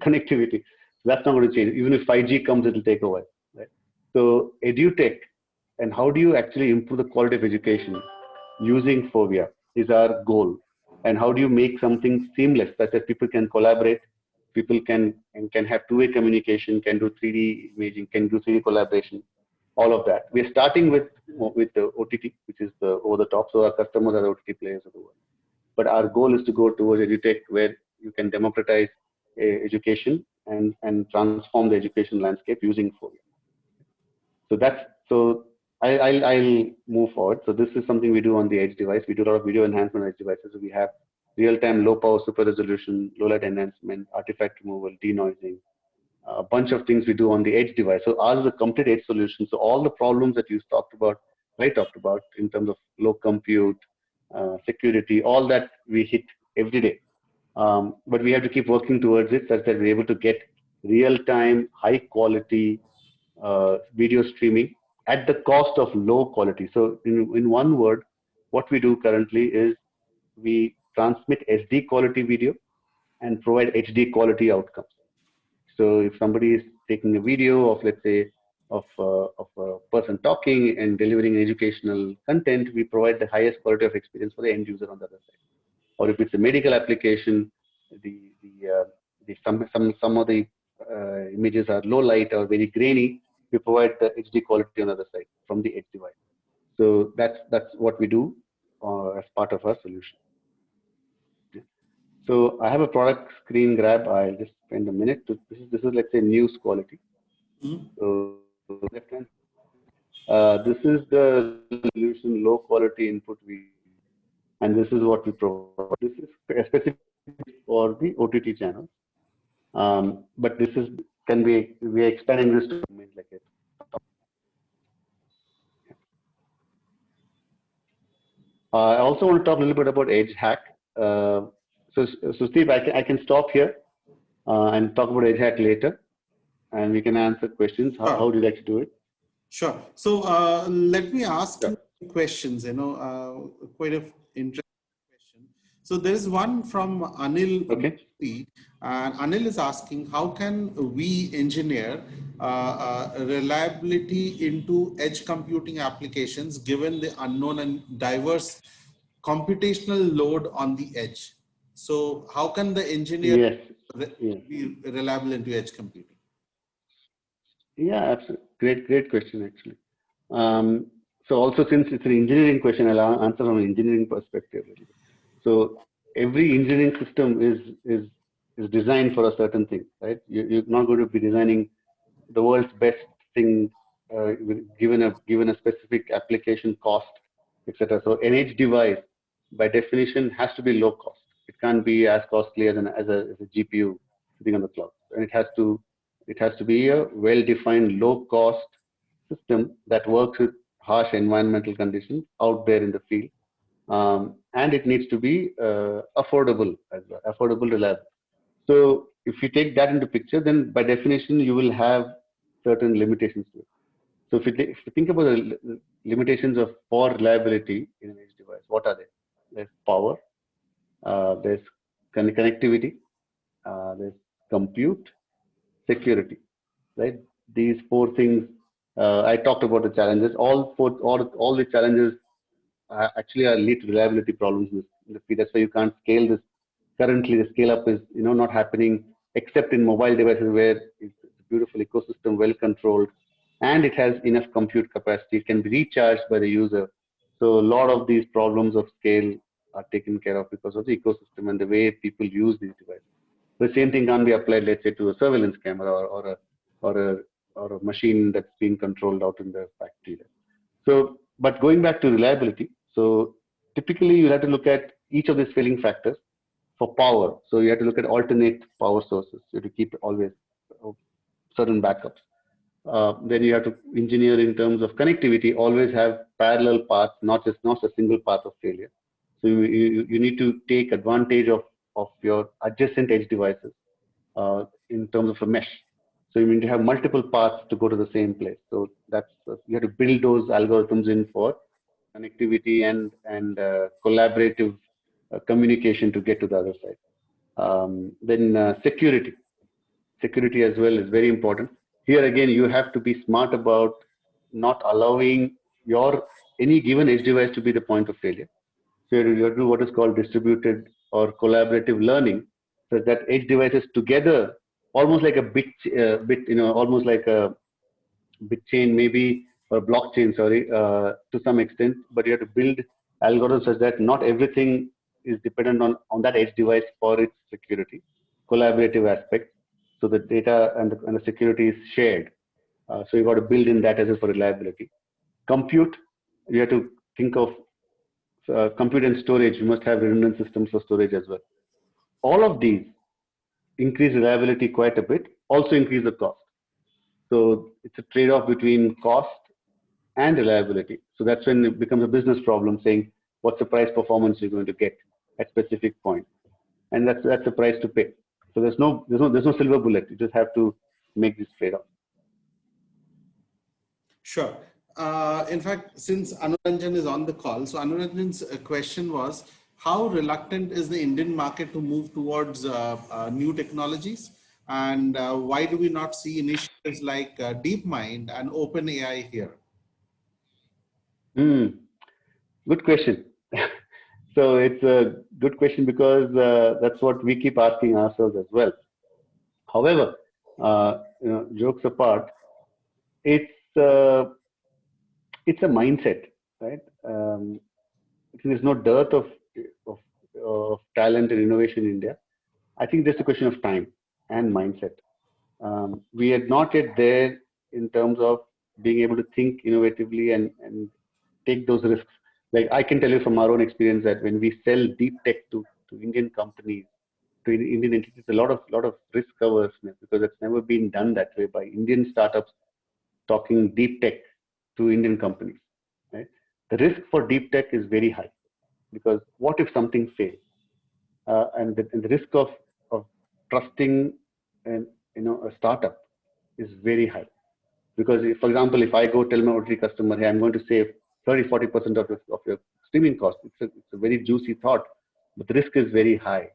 connectivity. So that's not going to change. Even if 5G comes, it will take a while, right? So edutech and how do you actually improve the quality of education using Fovea is our goal. And how do you make something seamless such that people can collaborate, people can have two-way communication, can do 3D imaging, can do 3D collaboration, all of that. We're starting with the OTT, which is the over the top. So our customers are the OTT players of the world. But our goal is to go towards edutech where you can democratize education and transform the education landscape using Fovea. So I'll move forward. So this is something we do on the edge device. We do a lot of video enhancement on edge devices. So we have real-time, low-power, super resolution, low-light enhancement, artifact removal, denoising, a bunch of things we do on the edge device. So ours is a complete edge solution. So all the problems that you talked about in terms of low compute, security, all that we hit every day. But we have to keep working towards it such that we're able to get real-time, high-quality video streaming at the cost of low quality. So in one word, what we do currently is we transmit SD quality video and provide HD quality outcomes. So if somebody is taking a video of, let's say, of a person talking and delivering educational content, we provide the highest quality of experience for the end user on the other side. Or if it's a medical application, some of the images are low light or very grainy, we provide the HD quality on the other side from the edge device. So that's what we do as part of our solution. Yeah. So I have a product screen grab. I'll just spend a minute. This is let's say news quality. Mm-hmm. So left hand. This is the solution low quality input video, and this is what we provide. This is specific for the OTT channel. But this is we are expanding this to like it. I also want to talk a little bit about Edge Hack. So Steve, I can stop here and talk about Edge Hack later, and we can answer questions. How do you like to do it? Sure. So let me ask you questions. Quite an interesting question. So there is one from Anil. Okay. And Anil is asking, how can we engineer reliability into edge computing applications given the unknown and diverse computational load on the edge? So how can the engineer be reliable into edge computing? Yeah, absolutely. Great question, actually. So also, since it's an engineering question, I'll answer from an engineering perspective. So every engineering system is designed for a certain thing, right? You're not going to be designing the world's best thing given a specific application cost, etc. So an edge device, by definition, has to be low cost. It can't be as costly as a GPU sitting on the cloud, and it has to be a well-defined, low-cost system that works with harsh environmental conditions out there in the field, and it needs to be affordable as well, affordable, reliable. So if you take that into picture, then by definition you will have certain limitations to it. So if you think about the limitations for reliability in an edge device, what are they? There's power, there's connectivity, there's compute, security, right? These four things. I talked about the challenges. All the challenges actually lead to reliability problems in the field. That's why you can't scale this. Currently, the scale up is not happening except in mobile devices where it's a beautiful ecosystem, well controlled, and it has enough compute capacity. It can be recharged by the user. So a lot of these problems of scale are taken care of because of the ecosystem and the way people use these devices. The same thing can be applied, let's say, to a surveillance camera or a machine that's being controlled out in the factory. So, but going back to reliability, so typically you have to look at each of these failing factors for power. So you have to look at alternate power sources. You have to keep always certain backups. Then you have to engineer in terms of connectivity, always have parallel paths, not a single path of failure. So you need to take advantage of your adjacent edge devices in terms of a mesh. So you need to have multiple paths to go to the same place. So that's you have to build those algorithms in for connectivity and collaborative communication to get to the other side. Then security as well is very important. Here again, you have to be smart about not allowing any given edge device to be the point of failure. So you have to do what is called distributed or collaborative learning, so that edge devices together, almost like a almost like a bit chain maybe, or blockchain, sorry, to some extent. But you have to build algorithms such that not everything is dependent on that edge device for its security, collaborative aspect. So the data and the security is shared. So you got to build in that as well for reliability. Compute, you have to think of compute and storage. You must have redundant systems for storage as well. All of these increase reliability quite a bit, also increase the cost. So it's a trade-off between cost and reliability. So that's when it becomes a business problem, saying what's the price performance you're going to get at specific point, and that's the price to pay. So there's no silver bullet. You just have to make this trade-off. Sure. In fact, since Anuranjan is on the call, so Anuranjan's question was, how reluctant is the Indian market to move towards new technologies? And why do we not see initiatives like DeepMind and OpenAI here? Good question. So it's a good question because that's what we keep asking ourselves as well. However, jokes apart, it's a mindset, right? I think there's no dearth of talent and innovation in India. I think there's a question of time and mindset. We are not yet there in terms of being able to think innovatively and take those risks. Like I can tell you from our own experience that when we sell deep tech to Indian companies, to Indian entities, a lot of risk averseness, because it's never been done that way by Indian startups talking deep tech to Indian companies. Right? The risk for deep tech is very high, because what if something fails? And the risk of trusting a startup is very high. Because if, for example, if I go tell my OTT customer, hey, I'm going to save 30-40% of your streaming cost, it's a very juicy thought, but the risk is very high.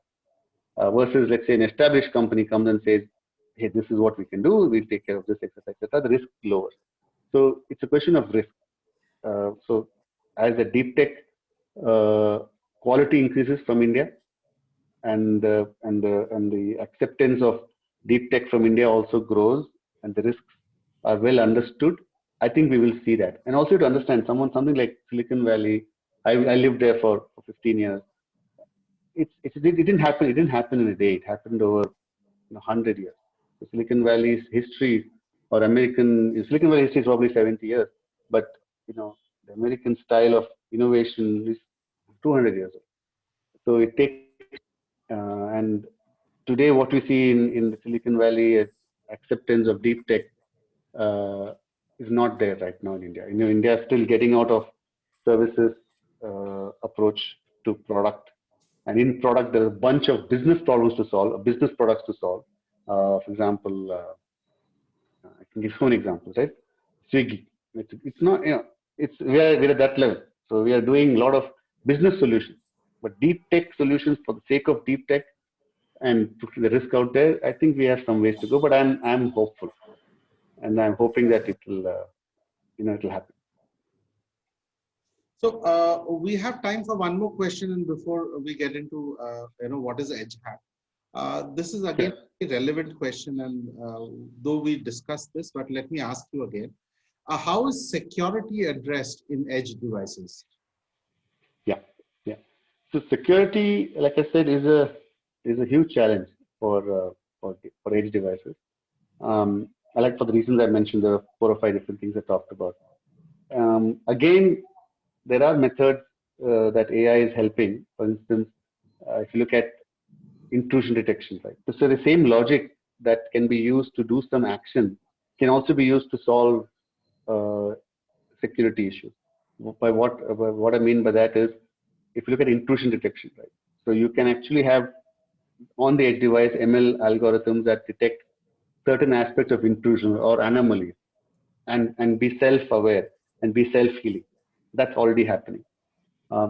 Versus, let's say, an established company comes and says, hey, this is what we can do, we'll take care of this, etc., etc. The risk is lower. So it's a question of risk. So as the deep tech quality increases from India, and the acceptance of deep tech from India also grows, and the risks are well understood, I think we will see that. And also to understand, something like Silicon Valley, I lived there for 15 years. It didn't happen. It didn't happen in a day. It happened over 100 years. So Silicon Valley's history, or Silicon Valley history is probably 70 years, but the American style of innovation is 200 years old. So it takes, and today what we see in the Silicon Valley is acceptance of deep tech is not there right now in India. India is still getting out of services approach to product. And in product, there's a bunch of business problems to solve, business products to solve. For example, I can give one example, right? Swiggy. It's not, we're at that level. So we are doing a lot of business solutions, but deep tech solutions for the sake of deep tech and putting the risk out there, I think we have some ways to go, but I'm hopeful. And I'm hoping that it will happen. So we have time for one more question, and before we get into what is EdgeAI. This is again a relevant question, and though we discussed this, but let me ask you again: how is security addressed in edge devices? Yeah. So security, like I said, is a huge challenge for edge devices. Like for the reasons I mentioned, there are 4 or 5 different things I talked about. Again, there are methods that AI is helping. For instance, if you look at intrusion detection, right? So the same logic that can be used to do some action can also be used to solve security issues. By what I mean by that is, if you look at intrusion detection, right? So you can actually have on the edge device ML algorithms that detect certain aspects of intrusion or anomalies and be self-aware and be self-healing. That's already happening.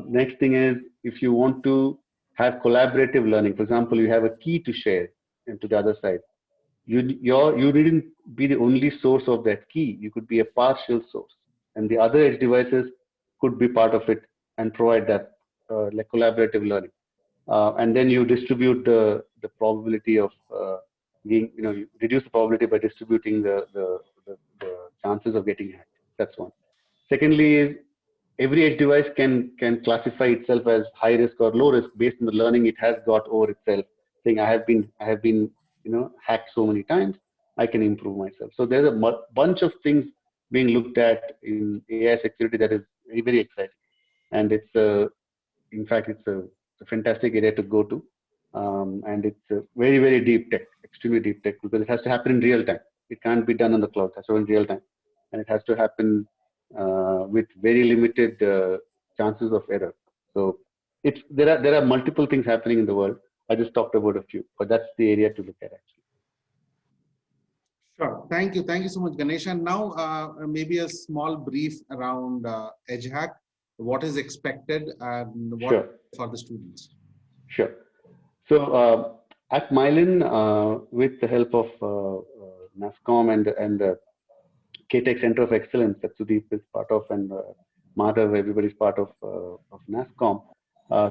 Next thing is, if you want to have collaborative learning, for example, you have a key to share and to the other side. You needn't be the only source of that key. You could be a partial source, and the other edge devices could be part of it and provide that like collaborative learning. And then you distribute the probability of being, you reduce the probability by distributing the chances of getting hacked. That's one. Secondly, every edge device can classify itself as high risk or low risk based on the learning it has got over itself, saying I have been hacked so many times, I can improve myself. So there's a bunch of things being looked at in AI security that is very, very exciting, and it's in fact it's a fantastic area to go to, and it's a very, very deep tech, extremely deep tech, because it has to happen in real time. It can't be done on the cloud. It has to happen in real time, and it has to happen with very limited chances of error. So there are multiple things happening in the world. I just talked about a few, but that's the area to look at actually. Sure. Thank you so much, Ganesh. And now maybe a small brief around EdgeHack, what is expected and what for the students. Sure. So at Myelin, with the help of NASSCOM and KTech Center of Excellence that Sudeep is part of, and Madhav, everybody's part of NASSCOM,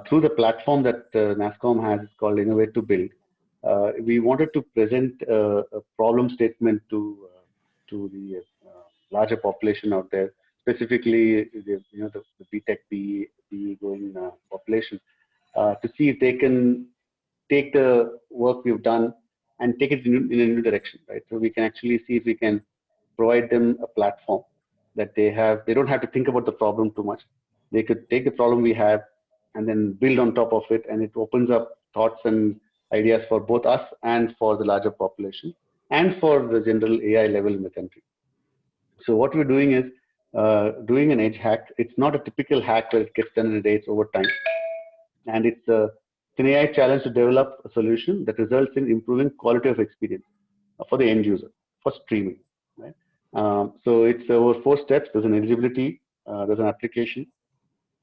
through the platform that NASSCOM has called Innovate to Build, we wanted to present a problem statement to the larger population out there, specifically the BTech, BE going population, to see if they can take the work we've done and take it in a new direction, right? So we can actually see if we can provide them a platform that they don't have to think about the problem too much. They could take the problem we have and then build on top of it, and it opens up thoughts and ideas for both us and for the larger population and for the general AI level in the country. So what we're doing is doing an edge hack. It's not a typical hack where it gets done in a day, it's over time. And it's an AI challenge to develop a solution that results in improving quality of experience for the end user, for streaming. Right? So it's over 4 steps. There's an eligibility, there's an application,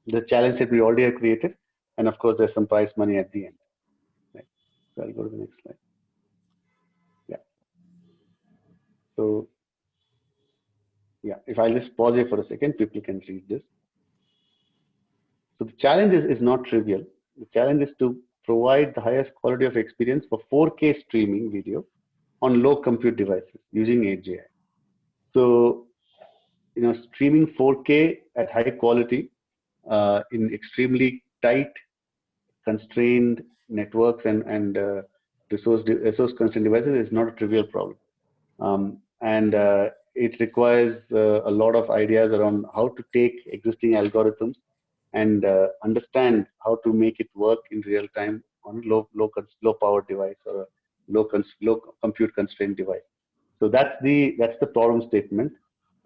the challenge that we already have created, and of course there's some prize money at the end. Right? So I'll go to the next slide. Yeah. So yeah, if I just pause here for a second, people can read this. So the challenge is not trivial. The challenge is to provide the highest quality of experience for 4K streaming video on low compute devices using EdgeAI. So, streaming 4K at high quality in extremely tight, constrained networks and resource constrained devices is not a trivial problem. It requires a lot of ideas around how to take existing algorithms and understand how to make it work in real time on a low power device or a low compute constrained device. So that's the problem statement.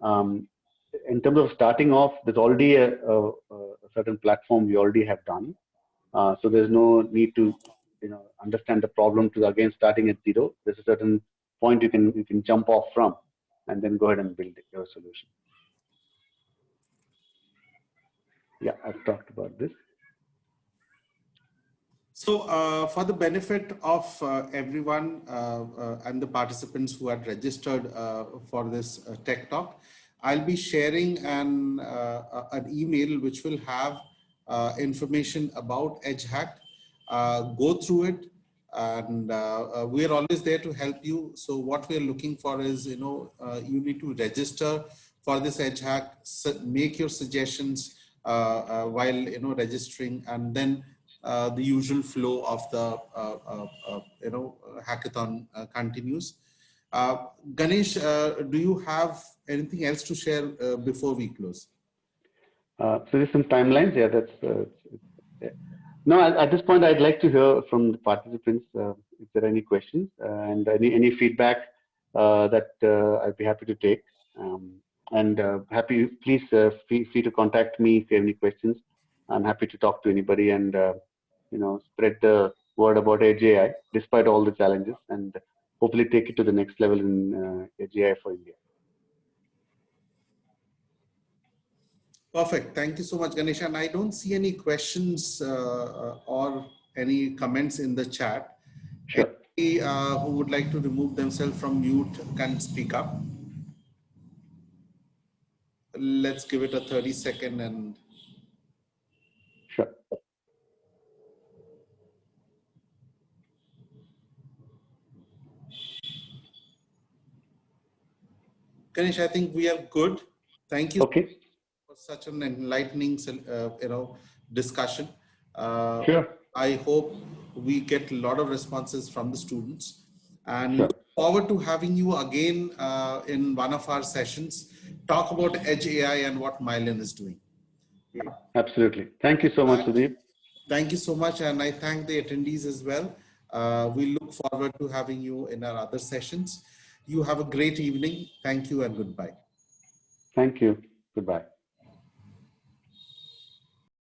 In terms of starting off, there's already a certain platform we already have done. So there's no need to understand the problem to again starting at zero. There's a certain point you can jump off from and then go ahead and build your solution. Yeah, I've talked about this. So for the benefit of everyone and the participants who had registered for this Tech Talk, I'll be sharing an email which will have information about EdgeHack. Go through it, and we are always there to help you. So what we are looking for is, you need to register for this EdgeHack, make your suggestions while registering, and then the usual flow of the hackathon continues. Ganesh, do you have anything else to share before we close? So there's some timelines. Yeah, that's. No, at this point, I'd like to hear from the participants if there are any questions and any feedback that I'd be happy to take. And happy, please feel free to contact me if you have any questions. I'm happy to talk to anybody and spread the word about EdgeAI despite all the challenges, and hopefully take it to the next level in EdgeAI for India. Perfect. Thank you so much, Ganesh. And I don't see any questions or any comments in the chat. Sure. Anybody who would like to remove themselves from mute can speak up. Let's give it a 30-second and. Sure. Ganesh, I think we are good. Thank you Okay. for such an enlightening, discussion. Sure. I hope we get a lot of responses from the students, and Sure. look forward to having you again in one of our sessions. Talk about EdgeAI and what Myelin is doing. Absolutely. Thank you so much, Sudeep. Thank you so much, and I thank the attendees as well. We look forward to having you in our other sessions. You have a great evening. Thank you and goodbye. Thank you. Goodbye.